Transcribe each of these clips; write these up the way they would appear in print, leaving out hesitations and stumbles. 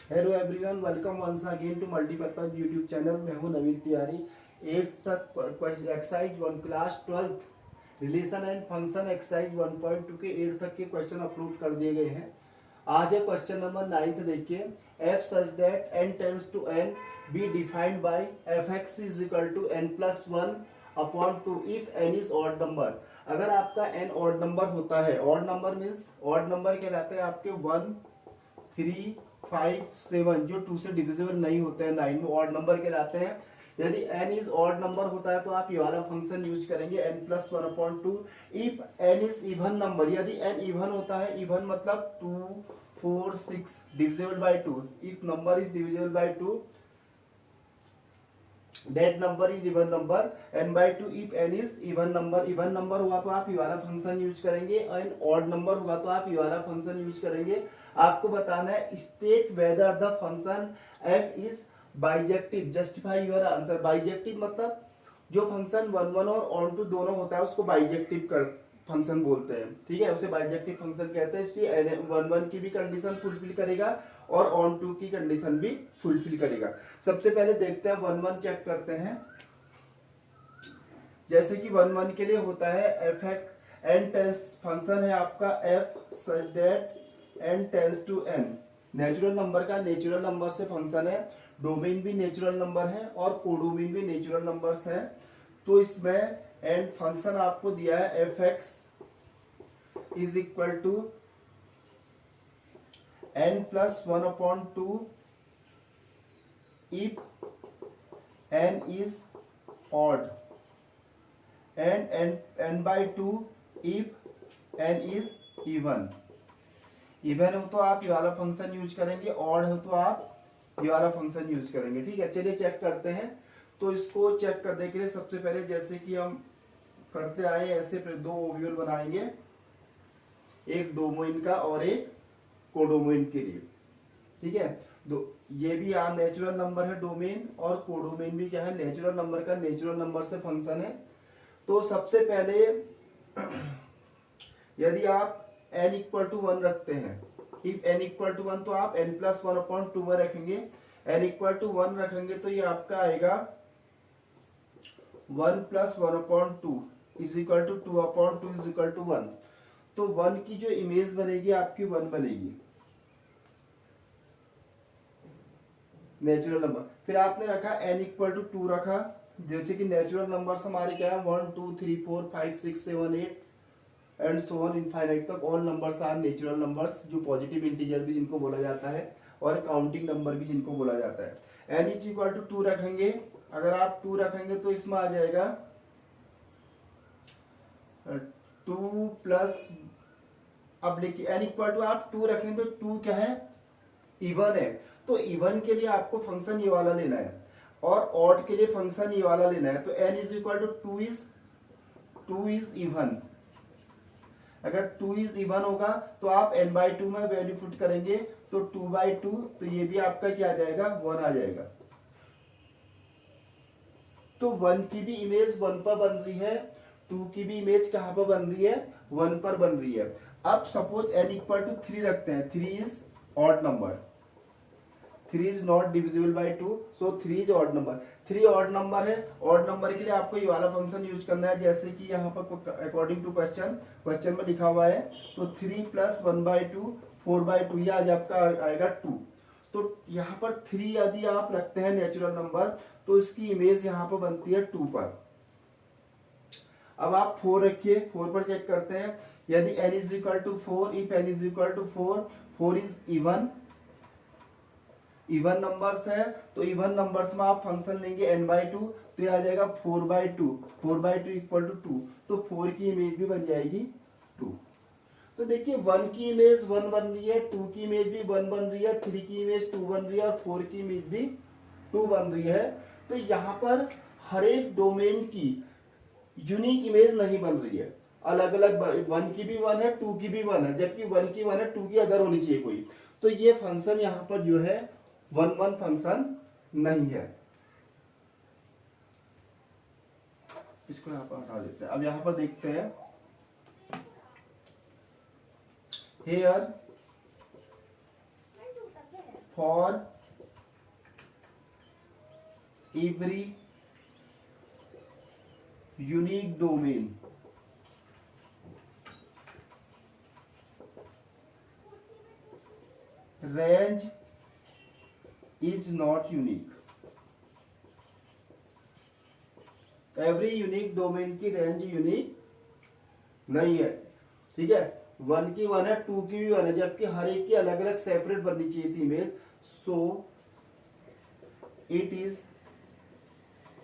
Hello everyone, welcome once again to multipurpose YouTube channel. मैं हूं Naveen Tiwari. 8th तक exercise 1 class 12th relation and function exercise 1.2 के 8th तक के क्वेश्चन अपलोड कर दिए गए हैं। आज है क्वेश्चन नंबर 9th। देखिए, f such that n tends to n be defined by fx is equal to n plus 1 upon 2 if n is odd number। अगर आपका n odd number होता है, odd number means odd number कहलाते हैं आपके 1 3 5 7 जो 2 से डिविजिबल नहीं होते हैं 9 में, ऑड नंबर कहलाते हैं। यदि n इज ऑड नंबर होता है तो आप ये वाला फंक्शन यूज करेंगे n plus 1/2। If n is even number, यदि n इवन होता है, इवन मतलब 2 4 6 divisible by 2, if number is divisible by 2 that number is even number n/2। If n is even number हुआ तो आप ये वाला फंक्शन यूज करेंगे, और ऑड नंबर हुआ तो आप ये वाला फंक्शन यूज करेंगे। आपको बताना है state whether the function f is bijective, justify your answer. Bijective मतलब जो फंक्शन 1 1 और ऑन टू दोनों होता है उसको बाइजेक्टिव कर फंक्शन बोलते हैं, ठीक है, उसे बाइजेक्टिव फंक्शन कहते हैं। इसलिए 1 1 की भी कंडीशन फुलफिल करेगा और ऑन टू की कंडीशन भी फुलफिल करेगा। सबसे पहले देखते हैं 1 1 चेक करते हैं। जैसे कि 1 1 के लिए होता है एफ एन टेंस फंक्शन है आपका F such that N tends to N. Natural number का नेचुरल नंबर से फंक्शन है, डोमेन भी नेचुरल नंबर है और कोडोमेन भी नेचुरल नंबर्स है। तो इसमें एंड फंक्शन आपको दिया है F X is equal to n plus 1/2 if n is odd and n/2 if n is even. Even हो तो आप ये वाला फंक्शन यूज करेंगे, ऑड हो तो आप ये वाला फंक्शन यूज करेंगे, ठीक है। चलिए चेक करते हैं। तो इसको चेक करने के लिए सबसे पहले जैसे कि हम करते आए ऐसे दो ओव्यूल बनाएंगे, एक डोमेन का और एक कोडोमेन के लिए, ठीक है। दो ये भी यहाँ नेचुरल नंबर है डोमेन, और कोडोमेन भी क्या है, नेचुरल नंबर का नेचुरल नंबर से फंक्शन है। तो सबसे पहले यदि आप n इक्वल टू 1 रखते हैं, इफ n इक्वल टू 1 तो आप n प्लस 1/2 में रखेंगे। n इक्वल टू 1 रखेंगे तो ये आपका आएगा 1 plus 1/2 is equal to 2/2 is equal to 1। तो 1 की जो इमेज बनेगी आपकी 1 बनेगी नेचुरल नंबर। फिर आपने रखा n इक्वल टू 2 रखा, जैसे कि नेचुरल नंबर्स हमारे क्या है 1 2 3 4 5 6 7 8 एंड सो ऑन इनफाइनाइट तक। All numbers are natural numbers, जो पॉजिटिव इंटीजर भी जिनको बोला जाता है और काउंटिंग नंबर भी जिनको बोला जाता है। n इज इक्वल टू 2 रखेंगे, अगर आप 2 रखेंगे तो इसमें आ जाएगा 2 प्लस, अब देखिए n इक्वल टू आप 2 रखेंगे तो 2 क्या है, इवन है। तो इवन के लिए आपको फंक्शन ये वाला लेना है और ऑड के लिए फंक्शन ये वाला लेना है। तो n is equal to 2 is even. अगर 2 इज इवन होगा तो आप n/2 में वैल्यू पुट करेंगे तो 2/2, तो ये भी आपका क्या आ जाएगा 1 आ जाएगा। तो 1 की भी इमेज 1 पर बन रही है, 2 की भी इमेज कहां पर बन रही है 1 पर बन रही है। अब सपोज n इक्वल टू 3 रखते हैं, 3 is odd number, 3 is not divisible by 2, so 3 is odd number. 3 odd number है, ऑड नंबर के लिए आपको ये वाला फंक्शन यूज करना है, जैसे कि यहाँ पर अकॉर्डिंग टू क्वेश्चन में लिखा हुआ है। तो 3 प्लस 1/2 4/2, ये आज आपका आएगा 2। तो यहाँ पर 3 यदि आप रखते हैं नेचुरल नंबर तो इसकी इमेज यहाँ पर बनती है 2 पर। अब आप 4 रखिए, 4 पर चेक करते हैं। यदि n is equal to 4, if n is equal to 4, 4 is even numbers है, तो इवन नंबर्स में आप फंक्शन लेंगे n/2, तो ये आ जाएगा 4/2, 4/2 इक्वल टू 2। तो 4 की इमेज भी बन जाएगी 2। तो देखिए 1 की इमेज 1 बन रही है, 2 की इमेज भी 1 बन रही है, 3 की इमेज 2 बन रही है और 4 की इमेज भी 2 बन रही है। तो यहाँ पर हर एक डोमेन की यूनिक इमेज नहीं बन रही है, अलग अलग 1 की भी 1 है, 2 की भी 1 है, जबकि 1 की 1 है, 2 की अदर होनी चाहिए कोई। तो ये फंक्शन यहाँ पर जो है 1 1 फंक्शन नहीं है। इसको यहाँ पर हटा देते हैं। अब यहाँ पर देखते हैं, here for every unique domain range is not unique. Every unique domain की रेंज यूनिक नहीं है, ठीक है। 1 की 1 है, 2 की भी 1 है, जबकि हर एक की अलग अलग सेपरेट बननी चाहिए थी image. So it is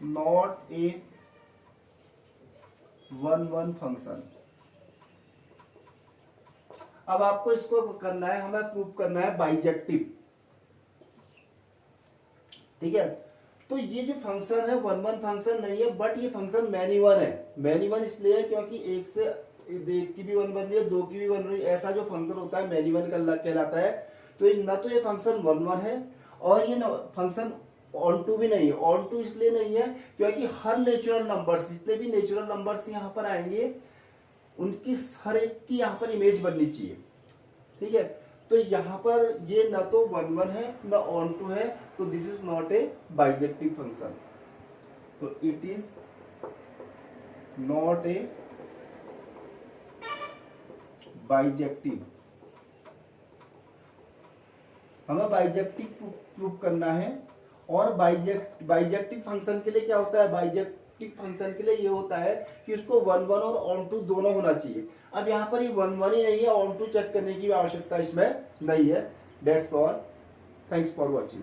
not A 1-1 function. अब आपको इसको करना है, हमें प्रूव करना है बाइजेक्टिव, ठीक है। तो ये जो फंक्शन है 1-1 फंक्शन नहीं है, बट ये फंक्शन मैनी वन है। मैनी वन इसलिए है क्योंकि एक से एक की भी 1 बन रही है, 2 की भी बन रही है, ऐसा जो फंक्शन होता है मैनी वन कहलाता है। तो न तो ये फंक्शन 1-1 है और ये फंक्शन ऑन टू भी नहीं है। ऑन टू इसलिए नहीं है क्योंकि हर नेचुरल नंबर्स, जितने भी नेचुरल नंबर्स यहाँ पर आएंगे उनकी हर एक की यहाँ पर इमेज बननी चाहिए, ठीक है। तो यहाँ पर ये ना तो 1-1 है ना ऑन टू है, तो this is not a bijective function. तो it is not a bijective. हमें बाइजेक्टिव प्रूव करना है। और बाइजेक्टिव फंक्शन के लिए क्या होता है, बाइजेक्टिव फंक्शन के लिए ये होता है कि उसको 1-1 और ऑन टू दोनों होना चाहिए। अब यहाँ पर ये 1-1 ही नहीं है, ऑन टू चेक करने की आवश्यकता इसमें नहीं है। That's all, thanks for watching.